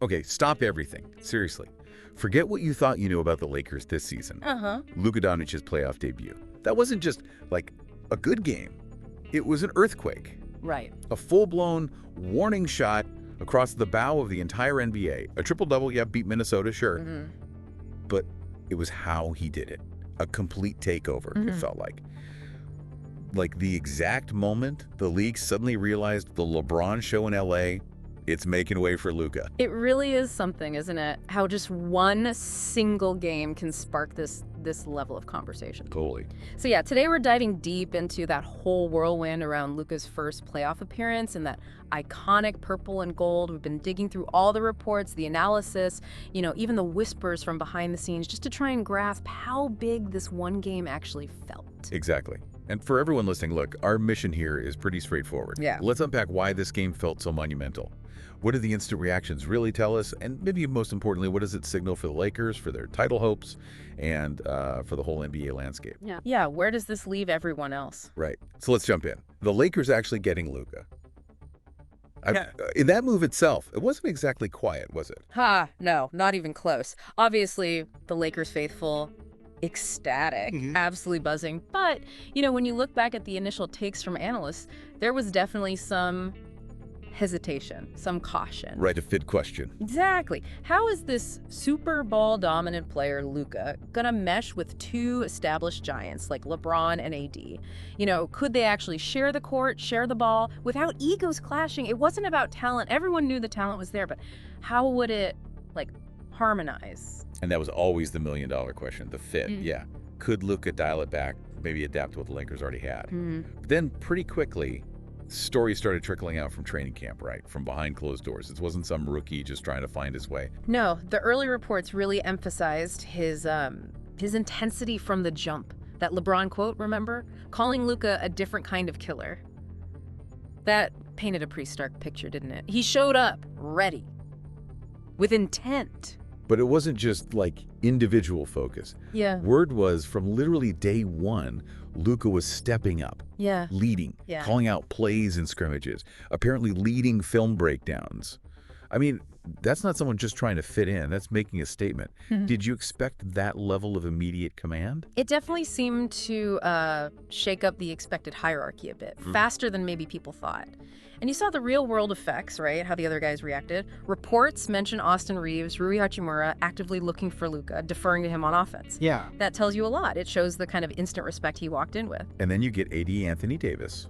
Okay, stop everything. Seriously. Forget what you thought you knew about the Lakers this season. Luka Doncic's playoff debut. That wasn't just, like, a good game. It was an earthquake. Right. A full-blown warning shot across the bow of the entire NBA. A triple-double, yeah, beat Minnesota, sure. But it was how he did it. A complete takeover, it felt like. Like the exact moment the league suddenly realized the LeBron show in LA, it's making way for Luka. It really is something, isn't it? How just one single game can spark this level of conversation. Totally. So yeah, today we're diving deep into that whole whirlwind around Luka's first playoff appearance and that iconic purple and gold. We've been digging through all the reports, the analysis, even the whispers from behind the scenes, just to try and grasp how big this one game actually felt. Exactly. And for everyone listening, look, our mission here is pretty straightforward. Yeah. Let's unpack why this game felt so monumental. What do the instant reactions really tell us? And maybe most importantly, what does it signal for the Lakers, for their title hopes, and for the whole NBA landscape? Yeah, where does this leave everyone else? Right. So let's jump in. The Lakers actually getting Luka. In that move itself, it wasn't exactly quiet, was it? No, not even close. Obviously, the Lakers faithful, ecstatic, absolutely buzzing. But, when you look back at the initial takes from analysts, there was definitely some hesitation, some caution. Right, a fit question. Exactly. How is this Super Bowl dominant player, Luka, gonna mesh with two established giants like LeBron and AD? Could they actually share the court, share the ball without egos clashing? It wasn't about talent. Everyone knew the talent was there, but how would it, harmonize? And that was always the million-dollar question, the fit. Yeah. Could Luka dial it back, maybe adapt to what the Lakers already had? Then pretty quickly, stories started trickling out from training camp, right? From behind closed doors. It wasn't some rookie just trying to find his way. No, the early reports really emphasized his intensity from the jump. That LeBron quote, remember? Calling Luka a different kind of killer. That painted a pretty stark picture, didn't it? He showed up, ready, with intent. But it wasn't just individual focus. Yeah. Word was from literally day one, Luka was stepping up, leading, calling out plays and scrimmages, apparently leading film breakdowns. I mean, that's not someone just trying to fit in. That's making a statement. Did you expect that level of immediate command? It definitely seemed to shake up the expected hierarchy a bit, faster than maybe people thought. And you saw the real-world effects, right? How the other guys reacted. Reports mention Austin Reeves, Rui Hachimura actively looking for Luka, deferring to him on offense. Yeah. That tells you a lot. It shows the kind of instant respect he walked in with. And then you get AD Anthony Davis,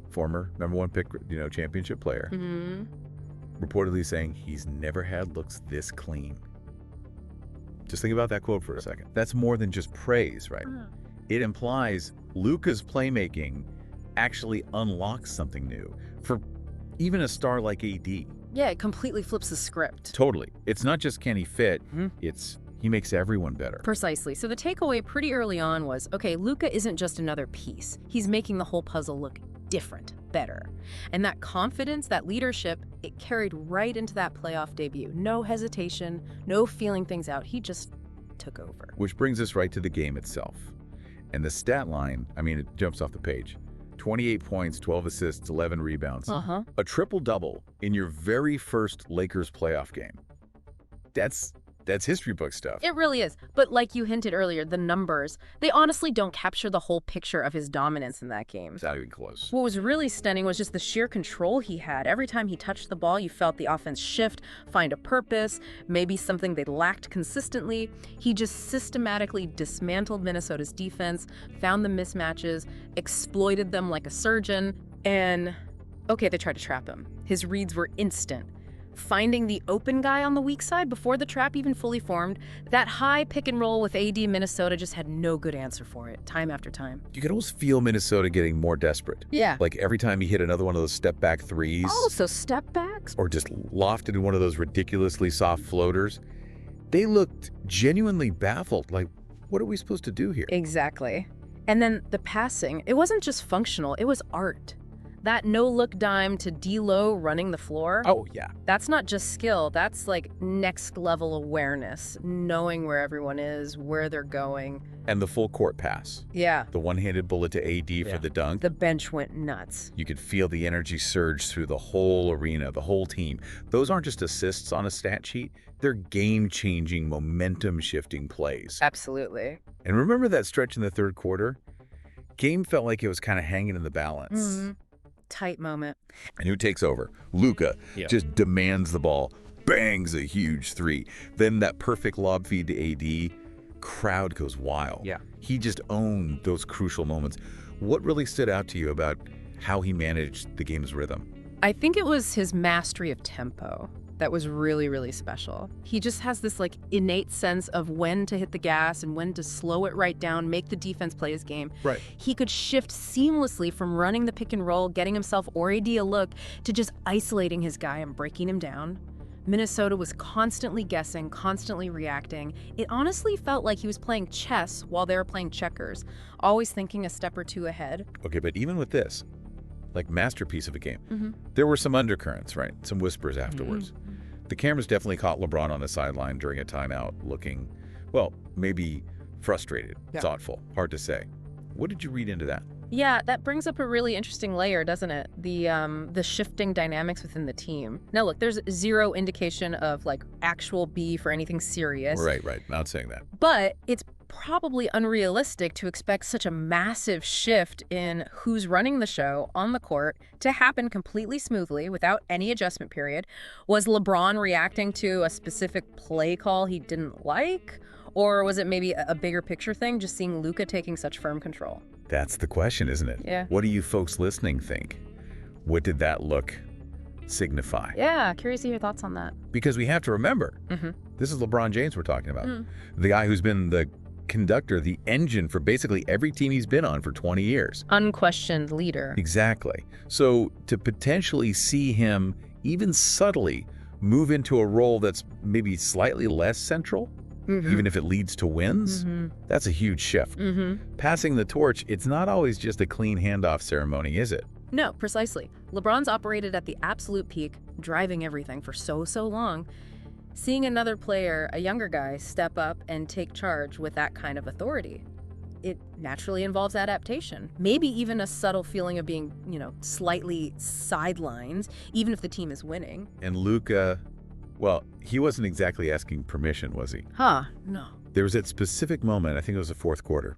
former #1 pick, championship player, reportedly saying he's never had looks this clean. Just think about that quote for a second. That's more than just praise, right? It implies Luka's playmaking actually unlocks something new for even a star like AD. Yeah, it completely flips the script. Totally. It's not just can he fit, it's he makes everyone better. Precisely. So the takeaway pretty early on was, okay, Luka isn't just another piece. He's making the whole puzzle look different, better. And that confidence, that leadership, it carried right into that playoff debut. No hesitation, no feeling things out. He just took over. Which brings us right to the game itself. And the stat line, it jumps off the page. 28 points, 12 assists, 11 rebounds. A triple-double in your very first Lakers playoff game. That's history book stuff. It really is. But like you hinted earlier, the numbers, they honestly don't capture the whole picture of his dominance in that game. It's not even close. What was really stunning was just the sheer control he had. Every time he touched the ball, you felt the offense shift, find a purpose, maybe something they lacked consistently. He just systematically dismantled Minnesota's defense, found the mismatches, exploited them like a surgeon, and okay, they tried to trap him. His reads were instant. Finding the open guy on the weak side before the trap even fully formed, that high pick and roll with AD Minnesota just had no good answer for it, time after time. You could almost feel Minnesota getting more desperate. Yeah. Like every time he hit another one of those step-back threes. Oh, so step backs? Or just lofted in one of those ridiculously soft floaters. They looked genuinely baffled, like, what are we supposed to do here? Exactly. And then the passing, it wasn't just functional, it was art. That no-look dime to D-Lo running the floor. Oh, yeah. That's not just skill. That's like next-level awareness, knowing where everyone is, where they're going. And the full court pass. Yeah. The one-handed bullet to AD for the dunk. The bench went nuts. You could feel the energy surge through the whole arena, the whole team. Those aren't just assists on a stat sheet. They're game-changing, momentum-shifting plays. Absolutely. And remember that stretch in the third quarter? Game felt like it was kind of hanging in the balance. Mm-hmm. Tight moment. And who takes over? Luka just demands the ball, bangs a huge three. Then that perfect lob feed to AD, crowd goes wild. Yeah. He just owned those crucial moments. What really stood out to you about how he managed the game's rhythm? I think it was his mastery of tempo that was really, really special. He just has this like innate sense of when to hit the gas and when to slow it right down, make the defense play his game. Right. He could shift seamlessly from running the pick and roll, getting himself or AD a look, to just isolating his guy and breaking him down. Minnesota was constantly guessing, constantly reacting. It honestly felt like he was playing chess while they were playing checkers, always thinking a step or two ahead. Okay, but even with this, like masterpiece of a game, there were some undercurrents, right? Some whispers afterwards. The cameras definitely caught LeBron on the sideline during a timeout looking, well, maybe frustrated, thoughtful, hard to say. What did you read into that? Yeah, that brings up a really interesting layer, doesn't it? The shifting dynamics within the team. Now, look, there's zero indication of like actual beef or anything serious. Right. Not saying that. But it's probably unrealistic to expect such a massive shift in who's running the show on the court to happen completely smoothly without any adjustment period. Was LeBron reacting to a specific play call he didn't like? Or was it maybe a bigger picture thing, just seeing Luka taking such firm control? That's the question, isn't it? Yeah. What do you folks listening think? What did that look signify? Yeah, curious to hear your thoughts on that. Because we have to remember, this is LeBron James we're talking about. The guy who's been the conductor, the engine for basically every team he's been on for 20 years. Unquestioned leader. Exactly. So to potentially see him even subtly move into a role that's maybe slightly less central, even if it leads to wins, that's a huge shift. Passing the torch, it's not always just a clean handoff ceremony, is it? No, precisely. LeBron's operated at the absolute peak, driving everything for so long. Seeing another player, a younger guy, step up and take charge with that kind of authority, it naturally involves adaptation. Maybe even a subtle feeling of being, slightly sidelined, even if the team is winning. And Luka, well, he wasn't exactly asking permission, was he? No. There was that specific moment, I think it was the fourth quarter.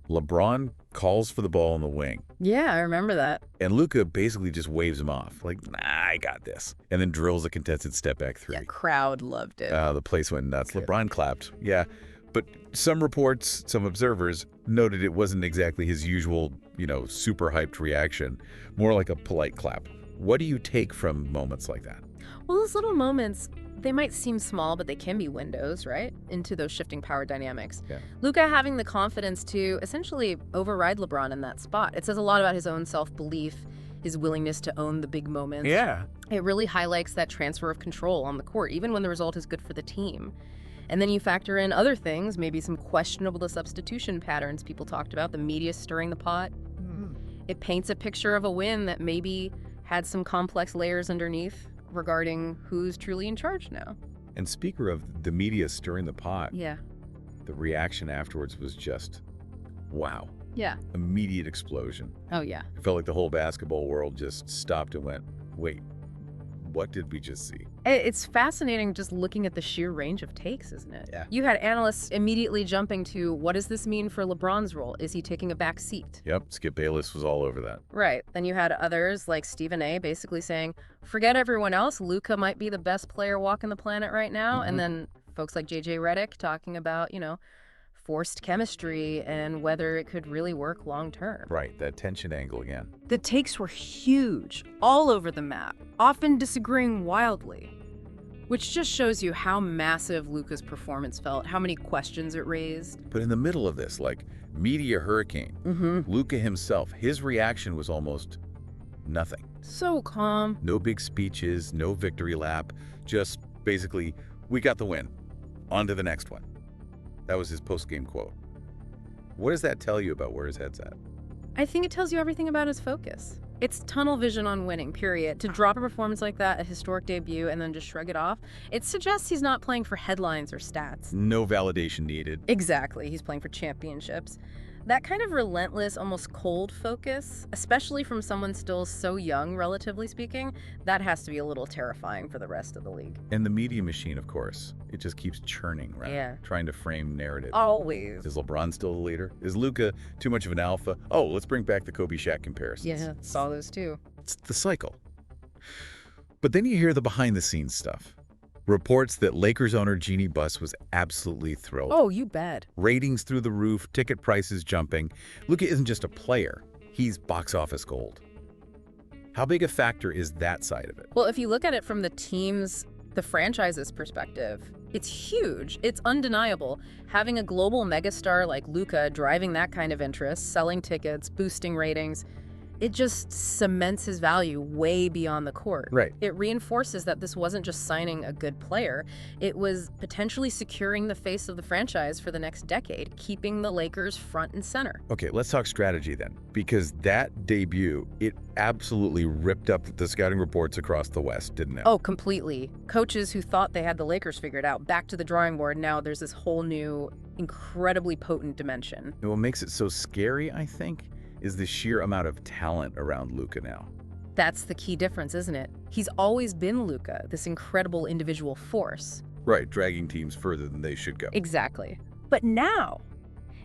LeBron calls for the ball in the wing. Yeah, I remember that. And Luka basically just waves him off, like, nah, I got this. And then drills a contested step-back three. Yeah, crowd loved it. The place went nuts. LeBron clapped, yeah. But some reports, some observers, noted it wasn't exactly his usual, super hyped reaction, more like a polite clap. What do you take from moments like that? Well, those little moments, they might seem small, but they can be windows, right, into those shifting power dynamics. Yeah. Luka having the confidence to essentially override LeBron in that spot. It says a lot about his own self-belief, his willingness to own the big moments. Yeah. It really highlights that transfer of control on the court, even when the result is good for the team. And then you factor in other things, maybe some questionable substitution patterns people talked about, the media stirring the pot. It paints a picture of a win that maybe had some complex layers underneath regarding who's truly in charge now. And speaker of the media stirring the pot, Yeah. the reaction afterwards was just, wow. Yeah. Immediate explosion. Oh, yeah. It felt like the whole basketball world just stopped and went, wait, what did we just see? It's fascinating just looking at the sheer range of takes, isn't it? Yeah. You had analysts immediately jumping to, what does this mean for LeBron's role? Is he taking a back seat? Yep, Skip Bayless was all over that. Right. Then you had others like Stephen A. basically saying, forget everyone else. Luka might be the best player walking the planet right now. And then folks like JJ Redick talking about, forced chemistry and whether it could really work long term. Right, that tension angle again. The takes were huge, all over the map, often disagreeing wildly, which just shows you how massive Luka's performance felt, how many questions it raised. But in the middle of this, like media hurricane, Luka himself, his reaction was almost nothing. So calm. No big speeches, no victory lap, just basically, we got the win. On to the next one. That was his post-game quote. What does that tell you about where his head's at? I think it tells you everything about his focus. It's tunnel vision on winning, period. To drop a performance like that, a historic debut, and then just shrug it off, it suggests he's not playing for headlines or stats. No validation needed. Exactly. He's playing for championships. That kind of relentless, almost cold focus, especially from someone still so young, relatively speaking, that has to be a little terrifying for the rest of the league. And the media machine, of course, it just keeps churning, right? Yeah. Trying to frame narrative. Always. Is LeBron still the leader? Is Luka too much of an alpha? Oh, let's bring back the Kobe-Shaq comparisons. Yeah, saw those too. It's the cycle. But then you hear the behind-the-scenes stuff. Reports that Lakers owner Jeannie Buss was absolutely thrilled. Oh, you bet. Ratings through the roof, ticket prices jumping. Luka isn't just a player, he's box office gold. How big a factor is that side of it? Well, if you look at it from the franchise's perspective, it's huge. It's undeniable. Having a global megastar like Luka driving that kind of interest, selling tickets, boosting ratings, it just cements his value way beyond the court. Right. It reinforces that this wasn't just signing a good player. It was potentially securing the face of the franchise for the next decade, keeping the Lakers front and center. Okay, let's talk strategy then. Because that debut, it absolutely ripped up the scouting reports across the West, didn't it? Oh, completely. Coaches who thought they had the Lakers figured out, back to the drawing board. Now there's this whole new, incredibly potent dimension. And what makes it so scary, I think, is the sheer amount of talent around Luka now. That's the key difference, isn't it? He's always been Luka, this incredible individual force. Right, dragging teams further than they should go. Exactly. But now,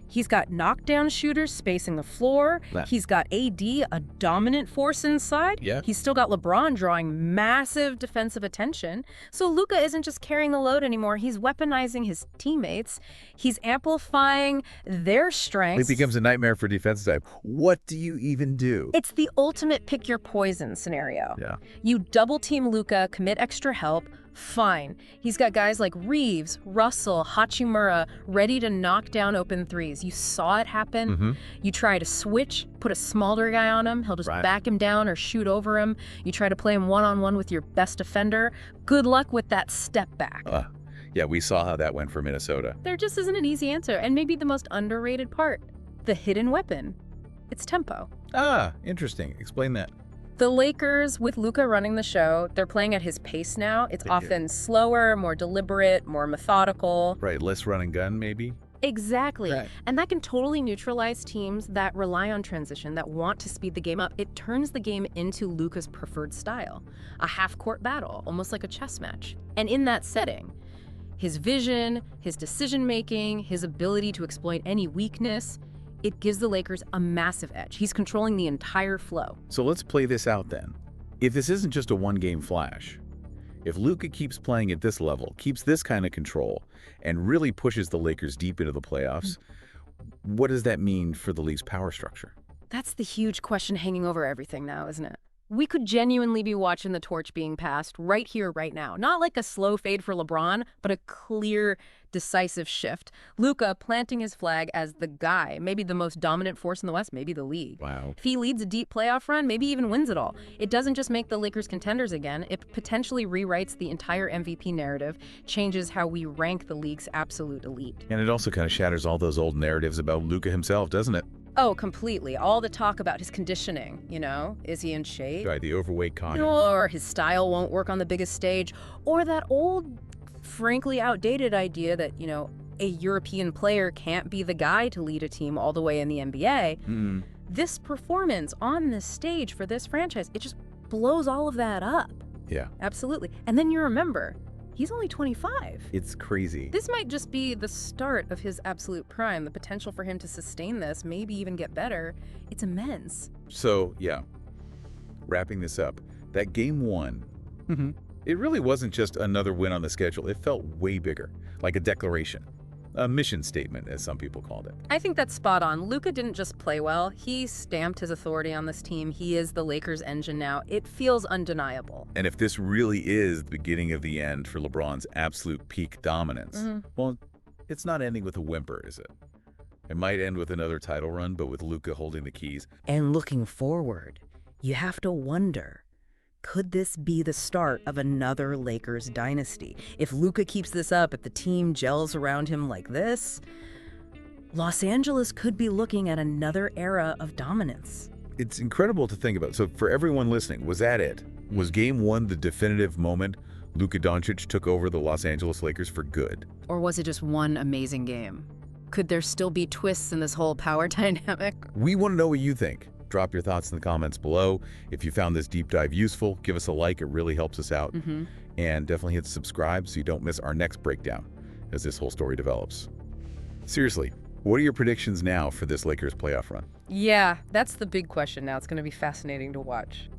he's got knockdown shooters spacing the floor. He's got AD, a dominant force inside. Yeah. He's still got LeBron drawing massive defensive attention. So Luka isn't just carrying the load anymore. He's weaponizing his teammates. He's amplifying their strengths. It becomes a nightmare for defense type. What do you even do? It's the ultimate pick your poison scenario. Yeah. You double team Luka, commit extra help. Fine. He's got guys like Reeves, Russell, Hachimura ready to knock down open threes. You saw it happen. You try to switch, put a smaller guy on him. He'll just back him down or shoot over him. You try to play him one-on-one with your best defender. Good luck with that step back. Yeah, we saw how that went for Minnesota. There just isn't an easy answer. And maybe the most underrated part, the hidden weapon. It's tempo. Ah, interesting. Explain that. The Lakers, with Luka running the show, they're playing at his pace now. It's often slower, more deliberate, more methodical. Right, less run and gun, maybe? Exactly. Right. And that can totally neutralize teams that rely on transition, that want to speed the game up. It turns the game into Luka's preferred style, a half-court battle, almost like a chess match. And in that setting, his vision, his decision-making, his ability to exploit any weakness, it gives the Lakers a massive edge. He's controlling the entire flow. So let's play this out then. If this isn't just a one-game flash, if Luka keeps playing at this level, keeps this kind of control, and really pushes the Lakers deep into the playoffs, what does that mean for the league's power structure? That's the huge question hanging over everything now, isn't it? We could genuinely be watching the torch being passed right here, right now. Not like a slow fade for LeBron, but a clear, decisive shift. Luka planting his flag as the guy, maybe the most dominant force in the West, maybe the league. Wow. If he leads a deep playoff run, maybe even wins it all. It doesn't just make the Lakers contenders again, it potentially rewrites the entire MVP narrative, changes how we rank the league's absolute elite. And it also kind of shatters all those old narratives about Luka himself, doesn't it? Oh, completely. All the talk about his conditioning, you know? Is he in shape? Right, the overweight comment. Or his style won't work on the biggest stage. Or that old, frankly outdated idea that, you know, a European player can't be the guy to lead a team all the way in the NBA. This performance on this stage for this franchise, it just blows all of that up. Yeah. Absolutely. And then you remember, he's only 25. It's crazy. This might just be the start of his absolute prime. The potential for him to sustain this, maybe even get better, it's immense. So, yeah, wrapping this up, that game one, it really wasn't just another win on the schedule. It felt way bigger, like a declaration. A mission statement, as some people called it. I think that's spot on. Luka didn't just play well. He stamped his authority on this team. He is the Lakers' engine now. It feels undeniable. And if this really is the beginning of the end for LeBron's absolute peak dominance, well, it's not ending with a whimper, is it? It might end with another title run, but with Luka holding the keys. And looking forward, you have to wonder, could this be the start of another Lakers dynasty? If Luka keeps this up, if the team gels around him like this, Los Angeles could be looking at another era of dominance. it's incredible to think about. So for everyone listening, was that it? Was Game 1 the definitive moment Luka Doncic took over the Los Angeles Lakers for good? Or was it just one amazing game? Could there still be twists in this whole power dynamic? We want to know what you think. Drop your thoughts in the comments below. If you found this deep dive useful, give us a like. It really helps us out. And definitely hit subscribe so you don't miss our next breakdown as this whole story develops. Seriously, what are your predictions now for this Lakers playoff run? Yeah, that's the big question now. It's going to be fascinating to watch.